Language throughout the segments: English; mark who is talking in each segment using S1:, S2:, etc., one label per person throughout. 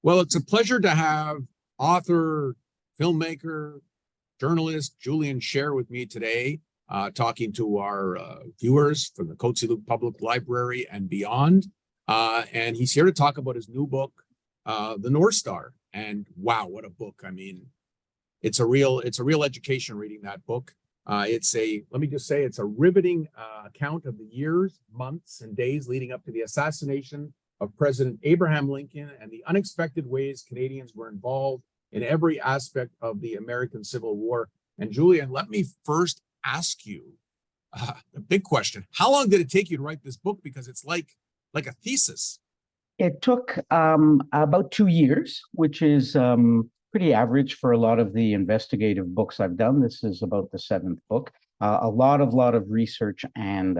S1: Well, it's a pleasure to have author, filmmaker, journalist Julian Sher with me today, talking to our viewers from the Cote-saint-Luc Public Library and beyond. And he's here to talk about his new book, The North Star. And wow, what a book! I mean, it's a real education reading that book. Let me just say, it's a riveting account of the years, months, and days leading up to the assassination of President Abraham Lincoln and the unexpected ways Canadians were involved in every aspect of the American Civil War. And Julian, let me first ask you the big question: how long did it take you to write this book? Because it's like a thesis.
S2: It took about 2 years, which is pretty average for a lot of the investigative books I've done. This is about the 7th book. A lot of research and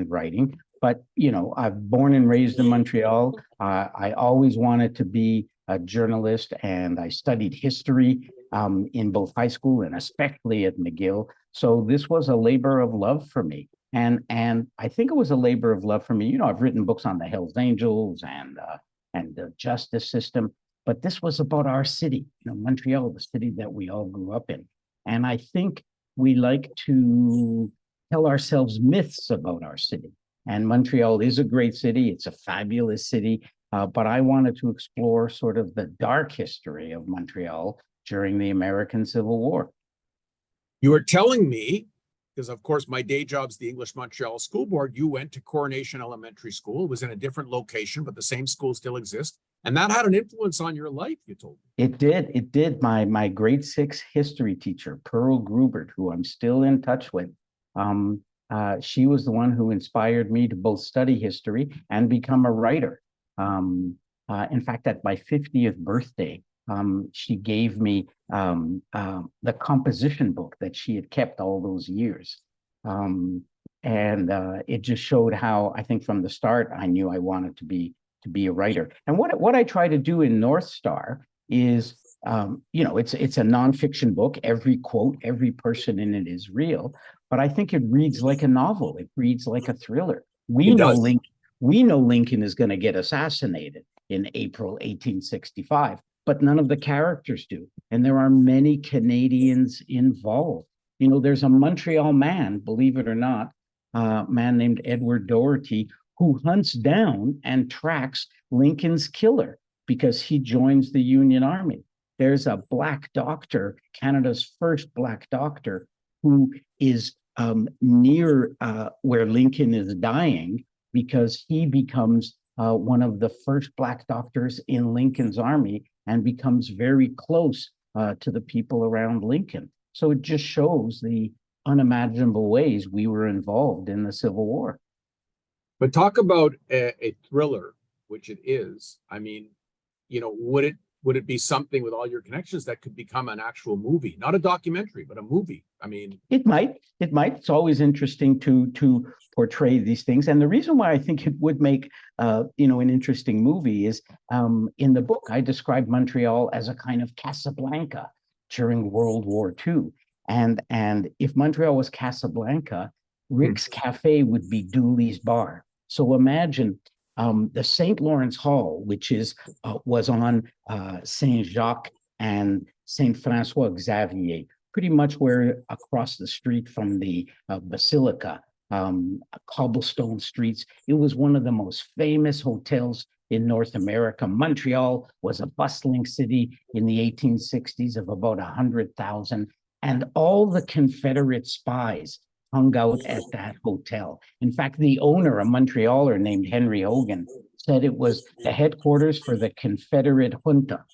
S2: writing. But I'm born and raised in Montreal. I always wanted to be a journalist, and I studied history in both high school and especially at McGill. So this was a labor of love for me. And I think it was a labor of love for me. I've written books on the Hells Angels and the justice system, but this was about our city, Montreal, the city that we all grew up in. And I think we like to tell ourselves myths about our city. And Montreal is a great city. It's a fabulous city. But I wanted to explore sort of the dark history of Montreal during the American Civil War.
S1: You were telling me, because of course my day job's the English Montreal School Board, you went to Coronation Elementary School. It was in a different location, but the same school still exists. And that had an influence on your life, you told me.
S2: It did. My grade 6 history teacher, Pearl Grubert, who I'm still in touch with, she was the one who inspired me to both study history and become a writer. In fact, at my 50th birthday, she gave me the composition book that she had kept all those years. And it just showed how, I think from the start, I knew I wanted to be a writer. And what I try to do in North Star is, it's a nonfiction book. Every quote, every person in it is real, but I think it reads like a novel. It reads like a thriller. We know Lincoln is going to get assassinated in April 1865, but none of the characters do. And there are many Canadians involved. There's a Montreal man, believe it or not, a man named Edward Doherty, who hunts down and tracks Lincoln's killer because he joins the Union Army. There's a Black doctor, Canada's first Black doctor, who is near where Lincoln is dying, because he becomes one of the first Black doctors in Lincoln's army and becomes very close to the people around Lincoln. So it just shows the unimaginable ways we were involved in the Civil War.
S1: But talk about a thriller, which it is. I mean, would it be something with all your connections that could become an actual movie? Not a documentary, but a movie. I mean,
S2: it might. It's always interesting to portray these things. And the reason why I think it would make an interesting movie is in the book, I described Montreal as a kind of Casablanca during World War II. And if Montreal was Casablanca, Rick's Cafe would be Dooley's Bar. So imagine the St. Lawrence Hall, which was on Saint Jacques and Saint Francois Xavier, pretty much where across the street from the Basilica, cobblestone streets. It was one of the most famous hotels in North America. Montreal was a bustling city in the 1860s of about 100,000, and all the Confederate spies hung out at that hotel. In fact, the owner, a Montrealer named Henry Hogan, said it was the headquarters for the Confederate junta.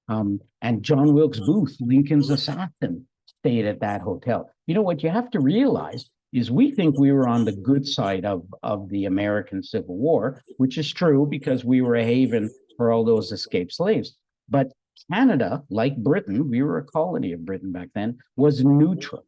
S2: And John Wilkes Booth, Lincoln's assassin, stayed at that hotel. What you have to realize is we think we were on the good side of the American Civil War, which is true because we were a haven for all those escaped slaves. But Canada, like Britain, we were a colony of Britain back then, was neutral.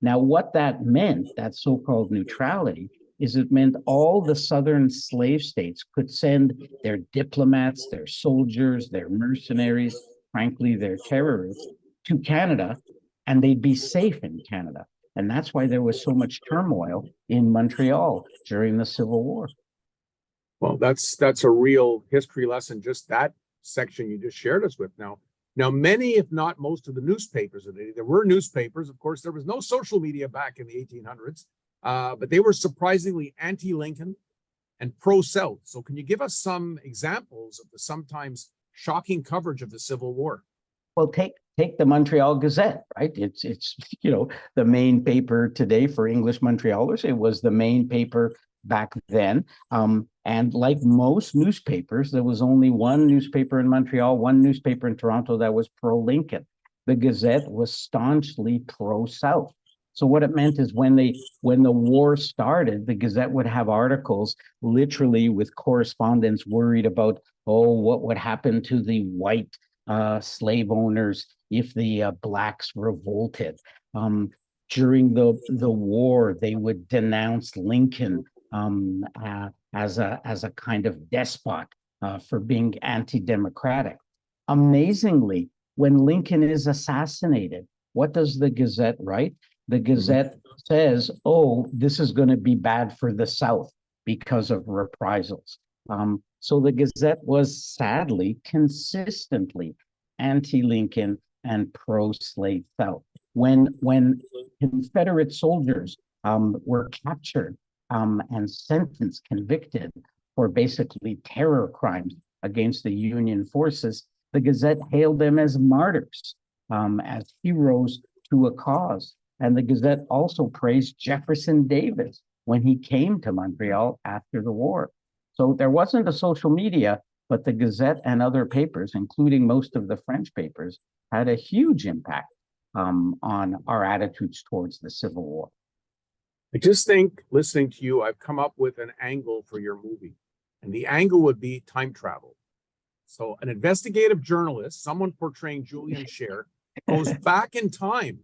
S2: Now, what that meant, that so-called neutrality, is it meant all the southern slave states could send their diplomats, their soldiers, their mercenaries, frankly, their terrorists, to Canada, and they'd be safe in Canada. And that's why there was so much turmoil in Montreal during the Civil War.
S1: Well, that's a real history lesson, just that section you just shared us with. Now, many, if not most of the newspapers, there were newspapers, of course, there was no social media back in the 1800s, but they were surprisingly anti-Lincoln and pro-South. So can you give us some examples of the sometimes shocking coverage of the Civil War?
S2: Well, take the Montreal Gazette, right? It's the main paper today for English Montrealers. It was the main paper back then. And like most newspapers, there was only one newspaper in Montreal, one newspaper in Toronto that was pro-Lincoln. The Gazette was staunchly pro-South. So what it meant is when the war started, the Gazette would have articles literally with correspondents worried about, what would happen to the white slave owners if the blacks revolted. During the war, they would denounce Lincoln as a kind of despot for being anti-democratic. Amazingly, when Lincoln is assassinated, what does the Gazette write? The Gazette says, this is going to be bad for the South because of reprisals. So the Gazette was sadly consistently anti-Lincoln and pro-slave South. When Confederate soldiers were captured and sentenced, convicted for basically terror crimes against the Union forces, the Gazette hailed them as martyrs, as heroes to a cause. And the Gazette also praised Jefferson Davis when he came to Montreal after the war. So there wasn't a social media, but the Gazette and other papers, including most of the French papers, had a huge impact on our attitudes towards the Civil War.
S1: I just think, listening to you, I've come up with an angle for your movie. And the angle would be time travel. So an investigative journalist, someone portraying Julian Sher, goes back in time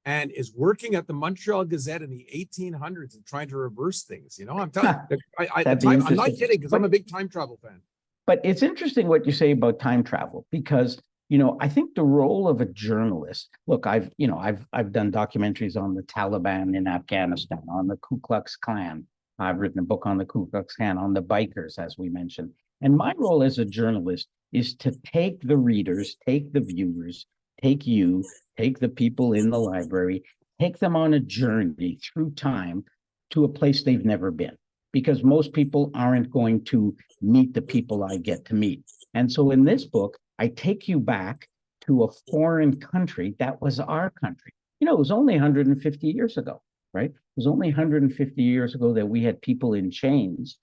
S1: and is working at the Montreal Gazette in the 1800s and trying to reverse things. I'm telling you, I'm not kidding, because I'm a big time travel fan.
S2: But it's interesting what you say about time travel, because I think the role of a journalist. Look, I've done documentaries on the Taliban in Afghanistan, on the Ku Klux Klan. I've written a book on the Ku Klux Klan, on the bikers, as we mentioned. And my role as a journalist is to take the readers, take the viewers, take you, take the people in the library, take them on a journey through time to a place they've never been, because most people aren't going to meet the people I get to meet. And so in this book, I take you back to a foreign country that was our country. It was only 150 years ago, right? It was only 150 years ago that we had people in chains.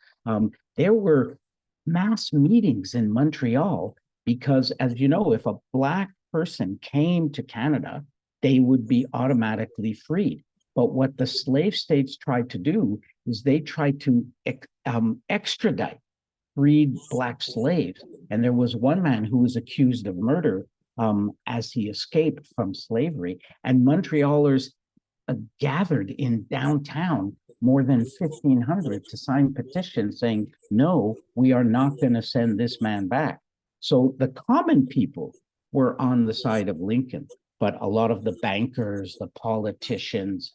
S2: There were mass meetings in Montreal because, as you know, if a Black person came to Canada, they would be automatically freed. But what the slave states tried to do is they tried to extradite freed Black slaves. And there was one man who was accused of murder as he escaped from slavery. And Montrealers gathered in downtown, more than 1,500, to sign petitions saying, no, we are not going to send this man back. So the common people were on the side of Lincoln, but a lot of the bankers, the politicians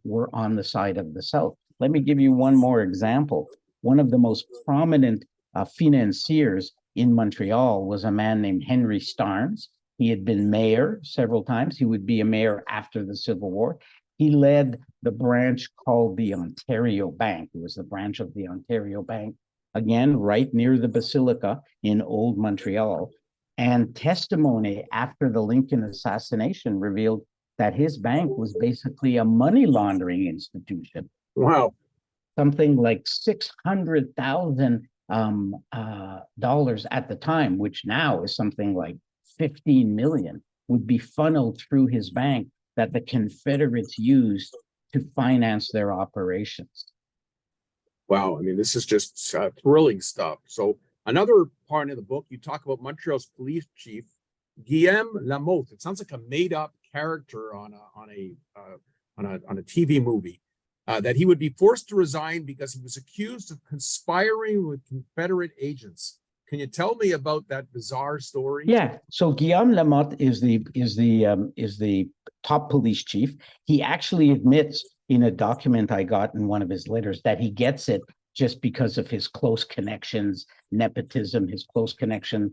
S2: were on the side of the South. Let me give you one more example. One of the most prominent financiers in Montreal was a man named Henry Starnes. He had been mayor several times. He would be a mayor after the Civil War. He led the branch called the Ontario Bank. It was the branch of the Ontario Bank, again, right near the Basilica in Old Montreal. And testimony after the Lincoln assassination revealed that his bank was basically a money laundering institution.
S1: Wow.
S2: Something like $600,000 at the time, which now is something like 15 million, would be funneled through his bank that the Confederates used to finance their operations.
S1: Wow. I mean, this is just thrilling stuff. So another part of the book, you talk about Montreal's police chief, Guillaume Lamotte. It sounds like a made-up character on a TV movie. That he would be forced to resign because he was accused of conspiring with Confederate agents. Can you tell me about that bizarre story?
S2: Yeah. So Guillaume Lamotte is the top police chief. He actually admits in a document I got in one of his letters that he gets it just because of his close connections, nepotism, his close connection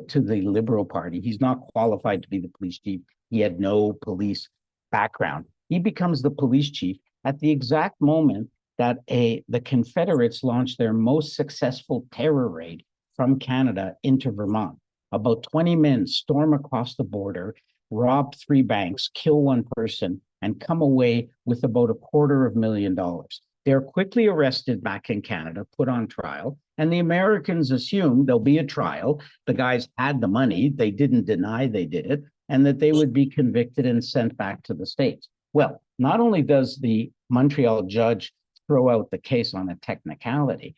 S2: to the Liberal Party. He's not qualified to be the police chief. He had no police background. He becomes the police chief at the exact moment that the Confederates launched their most successful terror raid from Canada into Vermont. About 20 men storm across the border, rob 3 banks, kill 1 person, and come away with about $250,000. They're quickly arrested back in Canada, put on trial, and the Americans assume there'll be a trial. The guys had the money, they didn't deny they did it, and that they would be convicted and sent back to the States. Well, not only does the Montreal judge throw out the case on a technicality,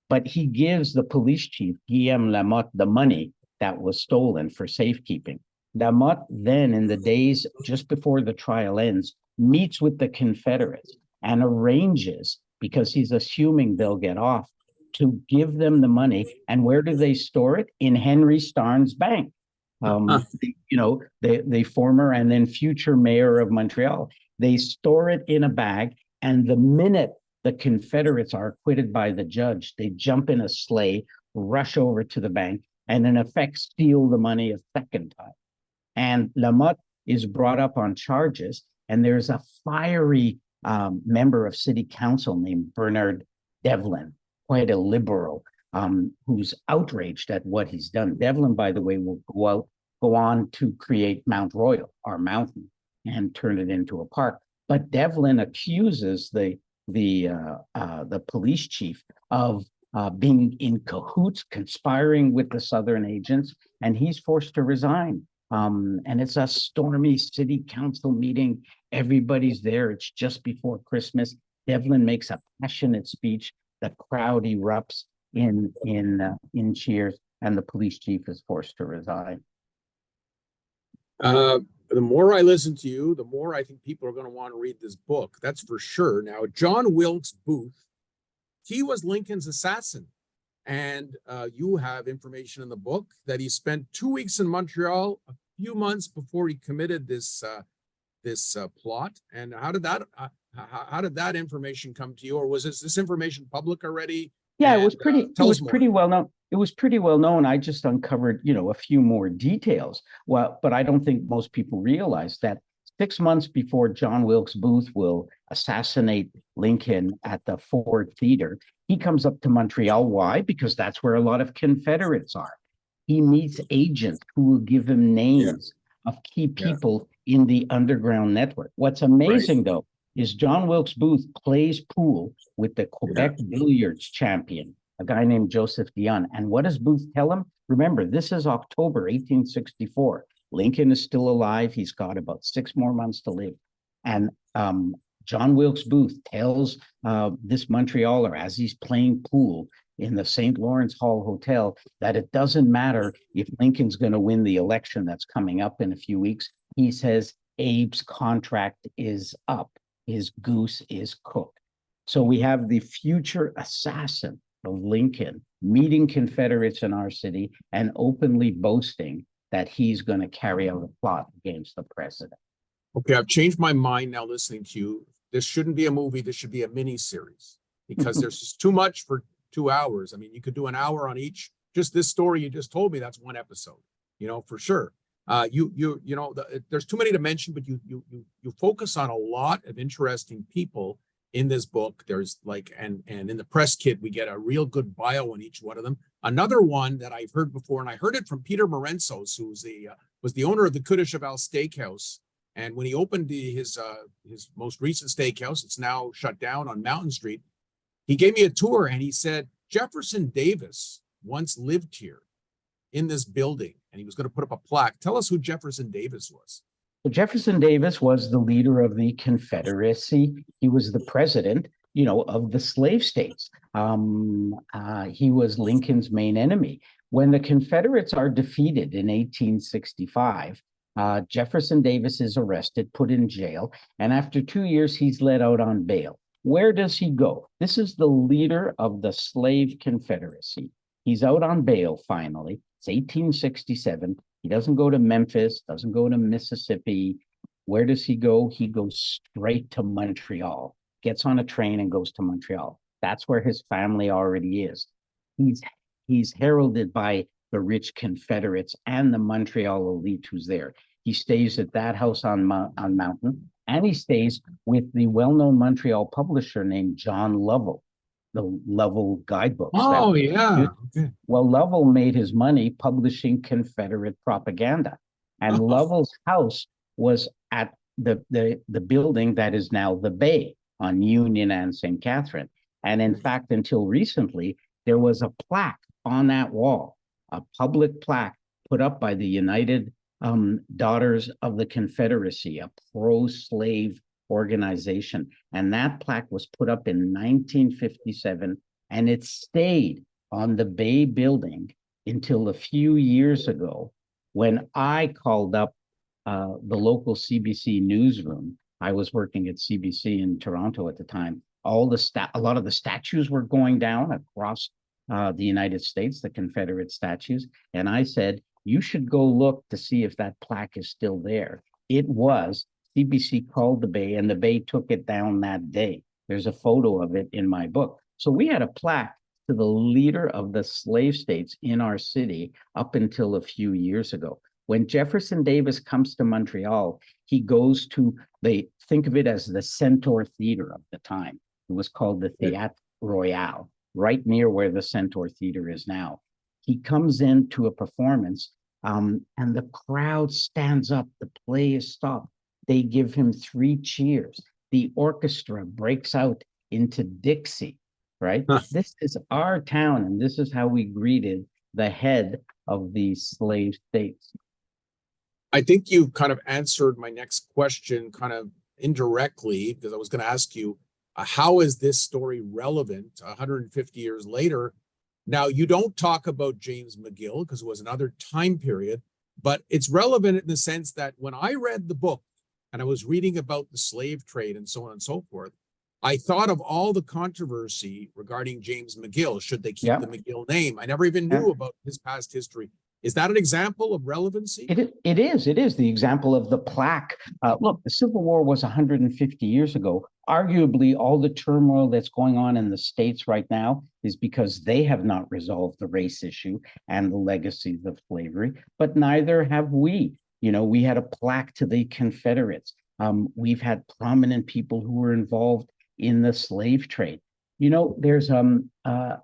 S2: but he gives the police chief, Guillaume Lamotte, the money that was stolen for safekeeping. Lamotte then, in the days just before the trial ends, meets with the Confederates and arranges, because he's assuming they'll get off, to give them the money. And where do they store it? In Henry Starnes Bank. The former and then future mayor of Montreal. They store it in a bag, and the minute the Confederates are acquitted by the judge, they jump in a sleigh, rush over to the bank, and in effect steal the money a second time. And Lamotte is brought up on charges, and there's a fiery member of city council named Bernard Devlin, quite a liberal, who's outraged at what he's done. Devlin, by the way, will go on to create Mount Royal, our mountain, and turn it into a park. But Devlin accuses the police chief of being in cahoots, conspiring with the Southern agents, and he's forced to resign. And it's a stormy city council meeting. Everybody's there. It's just before Christmas. Devlin makes a passionate speech. The crowd erupts in cheers, and the police chief is forced to resign.
S1: The more I listen to you, the more I think people are going to want to read this book. That's for sure. Now, John Wilkes Booth, he was Lincoln's assassin. And you have information in the book that he spent 2 weeks in Montreal, a few months before he committed this plot. And how did that information come to you, or was this information public already?
S2: Yeah,
S1: and,
S2: it was pretty. It was
S1: more.
S2: pretty well known. It was pretty well known. I just uncovered, a few more details. Well, but I don't think most people realize that 6 months before John Wilkes Booth will assassinate Lincoln at the Ford Theater, he comes up to Montreal. Why? Because that's where a lot of Confederates are. He meets agents who will give him names of key people in the underground network. What's amazing, though, is John Wilkes Booth plays pool with the Quebec billiards champion, a guy named Joseph Dion. And what does Booth tell him? Remember, this is October 1864. Lincoln is still alive. He's got about 6 more months to live. And John Wilkes Booth tells this Montrealer, as he's playing pool in the St. Lawrence Hall Hotel, that it doesn't matter if Lincoln's going to win the election that's coming up in a few weeks. He says Abe's contract is up. His goose is cooked. So we have the future assassin of Lincoln meeting Confederates in our city and openly boasting that he's going to carry out a plot against the president.
S1: Okay, I've changed my mind now listening to you. This shouldn't be a movie. This should be a mini series, because there's just too much for 2 hours. I mean, you could do an hour on each. Just this story you just told me, that's one episode, for sure. There's too many to mention, but you focus on a lot of interesting people in this book. There's and in the press kit, we get a real good bio on each one of them. Another one that I've heard before, and I heard it from Peter Morensos, who was the owner of the Coup de Cheval Steakhouse. And when he opened his most recent steakhouse, it's now shut down on Mountain Street, he gave me a tour, and he said Jefferson Davis once lived here in this building, and he was going to put up a plaque. Tell us who Jefferson Davis was.
S2: So Jefferson Davis was the leader of the Confederacy. He was the president, of the slave states. He was Lincoln's main enemy. When the Confederates are defeated in 1865, Jefferson Davis is arrested, put in jail, and after 2 years, he's let out on bail. Where does he go? This is the leader of the slave Confederacy. He's out on bail finally. It's 1867. He doesn't go to Memphis, doesn't go to Mississippi. Where does he go? He goes straight to Montreal, gets on a train and goes to Montreal. That's where his family already is. He's heralded by the rich Confederates and the Montreal elite who's there. He stays at that house on Mountain, and he stays with the well-known Montreal publisher named John Lovell, the Lovell guidebooks.
S1: Oh, yeah. Okay.
S2: Well, Lovell made his money publishing Confederate propaganda, and Lovell's house was at the building that is now the Bay on Union and St. Catherine. And in fact, until recently, there was a plaque on that wall, a public plaque put up by the United Daughters of the Confederacy, a pro-slave organization. And that plaque was put up in 1957, and it stayed on the Bay building until a few years ago when I called up the local CBC newsroom. I was working at CBC in Toronto at the time. A lot of the statues were going down across the United States, the Confederate statues. And I said, you should go look to see if that plaque is still there. It was. CBC called the Bay, and the Bay took it down that day. There's a photo of it in my book. So we had a plaque to the leader of the slave states in our city up until a few years ago. When Jefferson Davis comes to Montreal, he goes to, they think of it as the Centaur Theater of the time. It was called the Théâtre Royal, right near where the Centaur Theater is now. He comes into a performance, and the crowd stands up. The play is stopped. They give him 3 cheers. The orchestra breaks out into Dixie, right? This is our town, and this is how we greeted the head of the slave states.
S1: I think you kind of answered my next question kind of indirectly, because I was going to ask you, how is this story relevant 150 years later? Now, you don't talk about James McGill because it was another time period, but it's relevant in the sense that when I read the book and I was reading about the slave trade and so on and so forth, I thought of all the controversy regarding James McGill. Should they keep the McGill name? I never even knew about his past history. Is that an example of relevancy?
S2: It is the example of the plaque. Look, the Civil War was 150 years ago. Arguably, all the turmoil that's going on in the States right now is because they have not resolved the race issue and the legacies of slavery, but neither have we. You know, we had a plaque to the Confederates. We've had prominent people who were involved in the slave trade. You know, there's a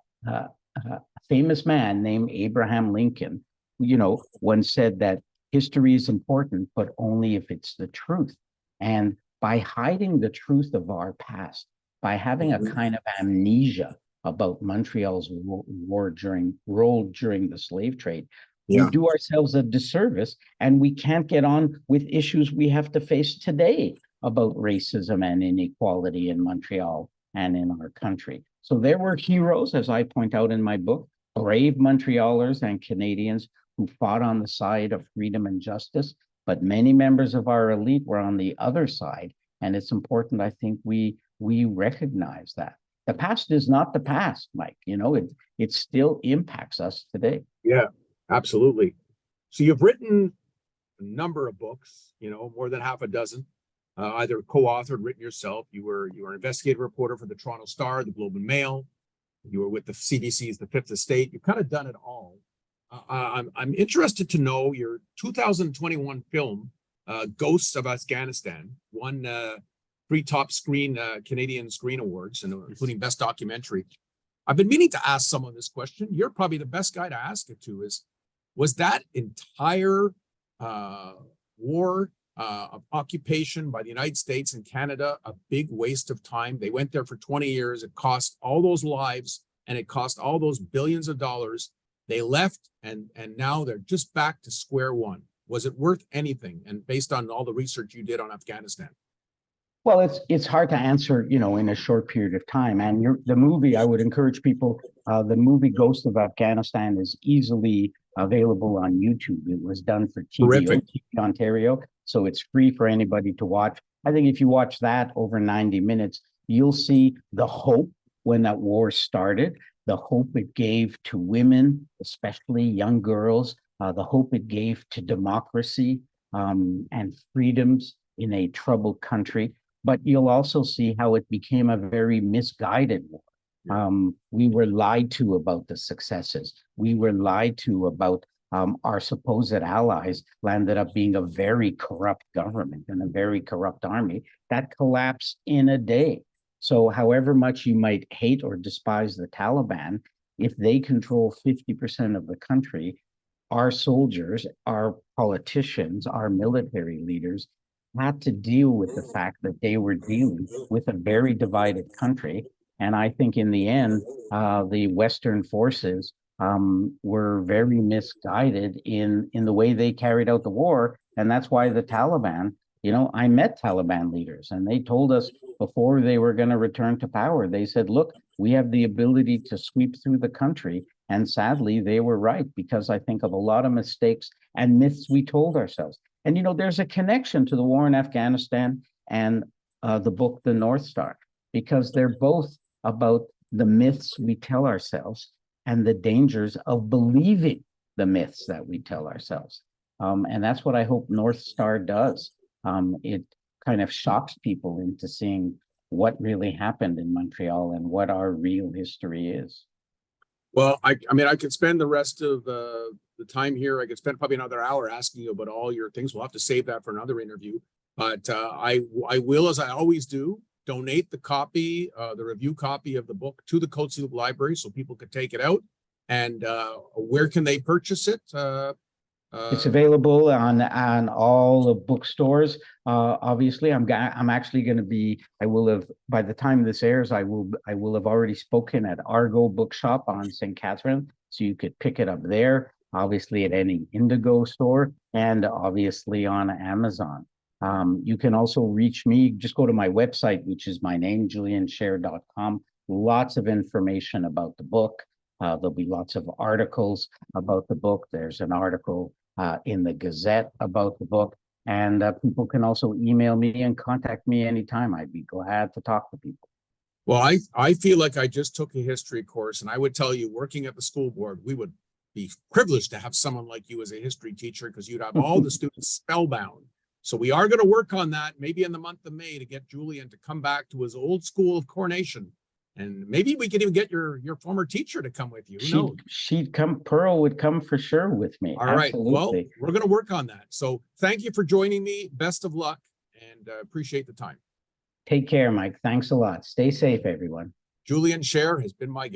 S2: famous man named Abraham Lincoln, you know, once said that history is important, but only if it's the truth. And by hiding the truth of our past, by having a kind of amnesia about Montreal's role during the slave trade, we do ourselves a disservice, and we can't get on with issues we have to face today about racism and inequality in Montreal and in our country. So there were heroes, as I point out in my book, brave Montrealers and Canadians who fought on the side of freedom and justice, but many members of our elite were on the other side. And it's important, I think, we recognize that. The past is not the past, Mike. You know, it still impacts us today.
S1: Yeah, absolutely. So you've written a number of books, you know, more than half a dozen, either co-authored, written yourself. You were an investigative reporter for the Toronto Star, the Globe and Mail. You were with the CBC's The Fifth Estate. You've kind of done it all. I'm interested to know your 2021 film, Ghosts of Afghanistan, won 3 top Canadian Screen Awards, including Best Documentary. I've been meaning to ask someone this question. You're probably the best guy to ask it to. Was that entire war of occupation by the United States and Canada a big waste of time? They went there for 20 years. It cost all those lives, and it cost all those billions of dollars. They left, and now they're just back to square one. Was it worth anything? And based on all the research you did on Afghanistan?
S2: Well, it's hard to answer, you know, in a short period of time. And the movie, I would encourage people, the movie Ghost of Afghanistan is easily available on YouTube. It was done for TV Ontario, so it's free for anybody to watch. I think if you watch that over 90 minutes, you'll see the hope when that war started, the hope it gave to women, especially young girls, the hope it gave to democracy and freedoms in a troubled country. But you'll also see how it became a very misguided war. We were lied to about the successes. We were lied to about our supposed allies landed up being a very corrupt government and a very corrupt army that collapsed in a day. So however much you might hate or despise the Taliban, if they control 50% of the country, our soldiers, our politicians, our military leaders had to deal with the fact that they were dealing with a very divided country. And I think in the end, the Western forces were very misguided in the way they carried out the war. And that's why the Taliban, I met Taliban leaders and they told us before they were going to return to power, they said, look, we have the ability to sweep through the country. And sadly, they were right, because I think of a lot of mistakes and myths we told ourselves. And, there's a connection to the war in Afghanistan and the book, The North Star, because they're both about the myths we tell ourselves and the dangers of believing the myths that we tell ourselves. And that's what I hope North Star does. It kind of shocks people into seeing what really happened in Montreal and what our real history is.
S1: Well, I mean, I could spend the rest of the time here. I could spend probably another hour asking you about all your things. We'll have to save that for another interview. But I will, as I always do, donate the copy, the review copy of the book to the Cote-saint-Luc Library so people could take it out. And where can they purchase it?
S2: It's available on all the bookstores. Obviously, I'm actually going to be. I will have, by the time this airs, I will have already spoken at Argo Bookshop on St. Catherine, so you could pick it up there. Obviously, at any Indigo store, and obviously on Amazon. You can also reach me. Just go to my website, which is my name, juliansher.com. Lots of information about the book. There'll be lots of articles about the book. There's an article in the Gazette about the book, and people can also email me and contact me anytime. I'd be glad to talk to people.
S1: Well, I feel like I just took a history course, and I would tell you, working at the school board, we would be privileged to have someone like you as a history teacher, because you'd have all the students spellbound. So we are going to work on that, maybe in the month of May, to get Julian to come back to his old school of Coronation. And maybe we could even get your former teacher to come with you. Who knows?
S2: She'd come. Pearl would come for sure with me.
S1: All right.
S2: Absolutely.
S1: Well, we're going to work on that. So thank you for joining me. Best of luck, and appreciate the time.
S2: Take care, Mike. Thanks a lot. Stay safe, everyone.
S1: Julian Sher has been my guest.